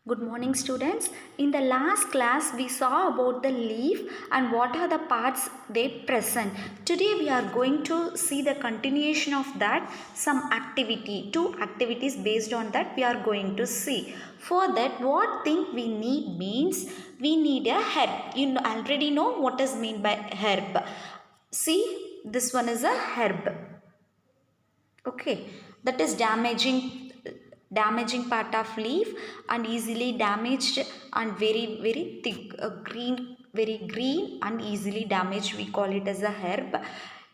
Good morning students. In the last class we saw about the leaf and what are the parts they present. Today we are going to see the continuation of that, some activity, two activities based on that we are going to see. For that what thing we need means we need a herb. You already know what is meant by herb. See, this one is a herb. Okay, that is damaging part of leaf and easily damaged and very thick, very green and easily damaged, we call it as a herb.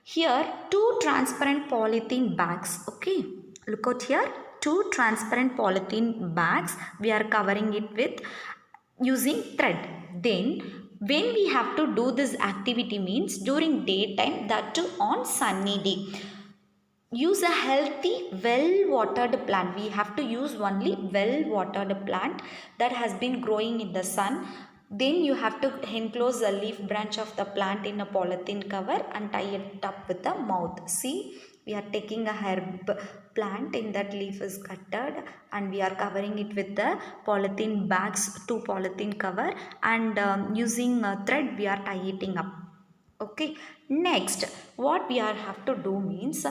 Here two transparent polythene bags. Okay, look out here, two transparent polythene bags, we are covering it with using thread. Then when we have to do this activity means during daytime, that too on sunny day. Use a healthy well watered plant. We have to use only well watered plant that has been growing in the sun. Then you have to enclose a leaf branch of the plant in a polythene cover and tie it up with the mouth. See, we are taking a herb plant in that leaf is cutted and we are covering it with the polythene bags, two polythene cover, and using a thread we are tying up. Okay, next what we are have to do means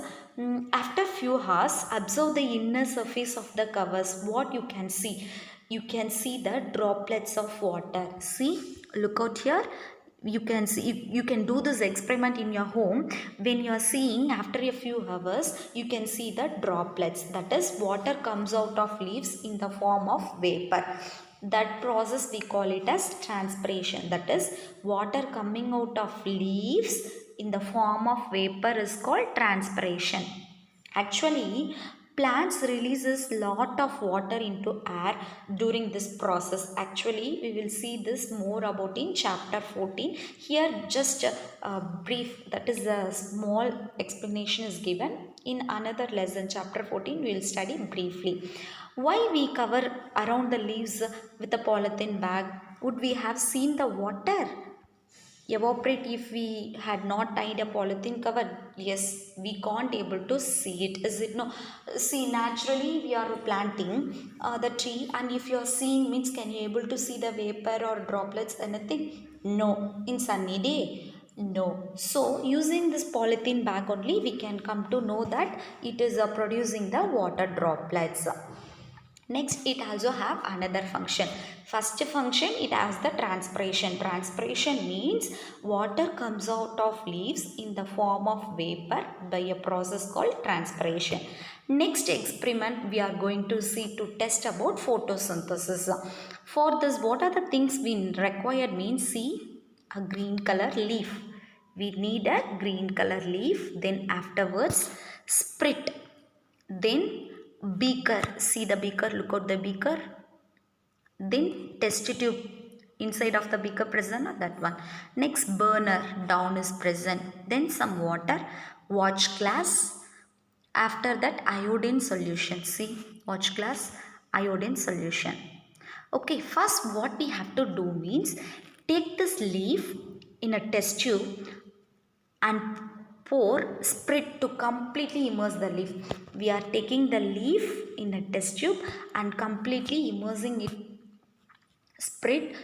after few hours observe the inner surface of the covers. What you can see, you can see the droplets of water. See, look out here, you can see, you can do this experiment in your home. When you are seeing after a few hours you can see the droplets, that is water comes out of leaves in the form of vapor. That process we call it as transpiration. That is water coming out of leaves in the form of vapor is called transpiration. Actually plants releases lot of water into air during this process. Actually we will see this more about in chapter 14. Here just a brief, that is a small explanation is given. In another lesson chapter 14 we will study briefly. Why we cover around the leaves with a polythene bag? Would we have seen the water evaporate if we had not tied a polythene cover? Yes, we can't able to see it, is it? No. See, naturally we are planting the tree, and if you are seeing means can you able to see the vapor or droplets anything? No. In sunny day, no. So using this polythene bag only we can come to know that it is producing the water droplets. Next, it also have another function. First function, it has the transpiration. Transpiration means water comes out of leaves in the form of vapor by a process called transpiration. Next experiment we are going to see to test about photosynthesis. For this, what are the things we require means, see, a green color leaf. We need a green color leaf. Then afterwards, sprit. Then beaker, see the beaker, look at the beaker. Then test tube, inside of the beaker present, that one. Next burner, down is present. Then some water, watch glass. After that iodine solution, see, watch glass, iodine solution. Okay, first what we have to do means take this leaf in a test tube and pour sprit to completely immerse the leaf. We are taking the leaf in a test tube and completely immersing it, sprit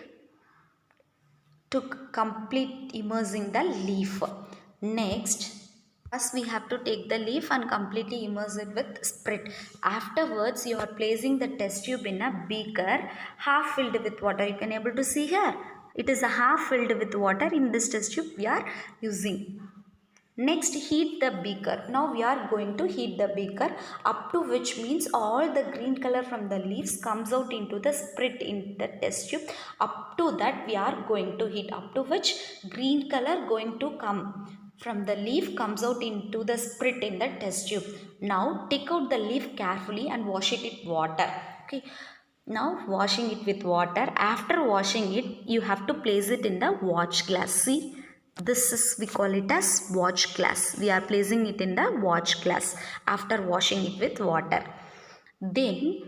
to complete immersing the leaf. Next, first we have to take the leaf and completely immerse it with sprit. Afterwards, you are placing the test tube in a beaker half filled with water. You can able to see here. It is a half filled with water. In this test tube we are using. Next, heat the beaker. Now we are going to heat the beaker up to which means all the green color from the leaves comes out into the sprit in the test tube. Up to that we are going to heat, up to which green color going to come from the leaf comes out into the sprit in the test tube. Now take out the leaf carefully and wash it with water. Okay. Now washing it with water. After washing it, you have to place it in the watch glass. See, this is, we call it as watch glass. We are placing it in the watch glass after washing it with water. Then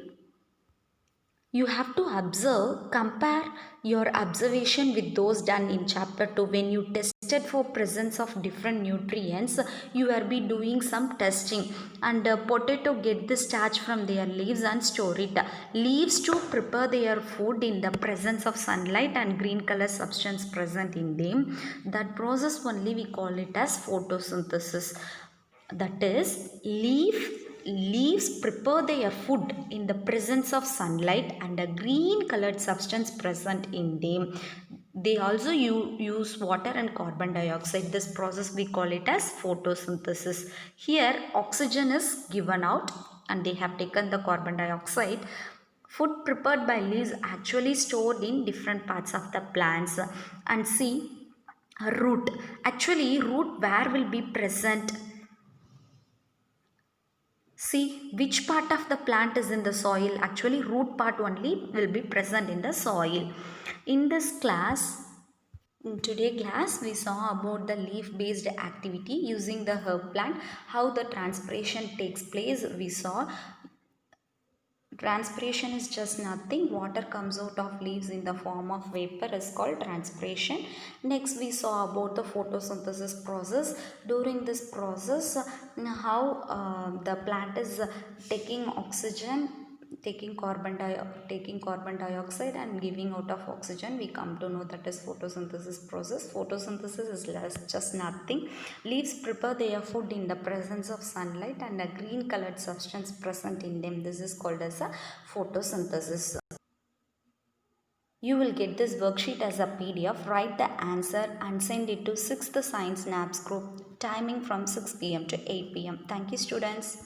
You have to observe, compare your observation with those done in chapter 2. When you tested for presence of different nutrients, you will be doing some testing. And potato get the starch from their leaves and store it. Leaves to prepare their food in the presence of sunlight and green color substance present in them. That process only we call it as photosynthesis. That is, leaves prepare their food in the presence of sunlight and a green colored substance present in them. They also use water and carbon dioxide. This process we call it as photosynthesis. Here oxygen is given out and they have taken the carbon dioxide. Food prepared by leaves actually stored in different parts of the plants. And see, a root, actually root where will be present. See which part of the plant is in the soil. Actually root part only will be present in the soil. In this class, in today's class, we saw about the leaf based activity using the herb plant, how the transpiration takes place. We saw transpiration is just nothing. Water comes out of leaves in the form of vapor is called transpiration. Next we saw about the photosynthesis process. During this process, how the plant is taking oxygen, taking carbon dioxide and giving out of oxygen. We come to know that is photosynthesis process. Photosynthesis is just nothing. Leaves prepare their food in the presence of sunlight and a green colored substance present in them. This is called as a photosynthesis. You will get this worksheet as a PDF. Write the answer and send it to 6th Science NAPS group. Timing from 6 p.m. to 8 p.m. Thank you, students.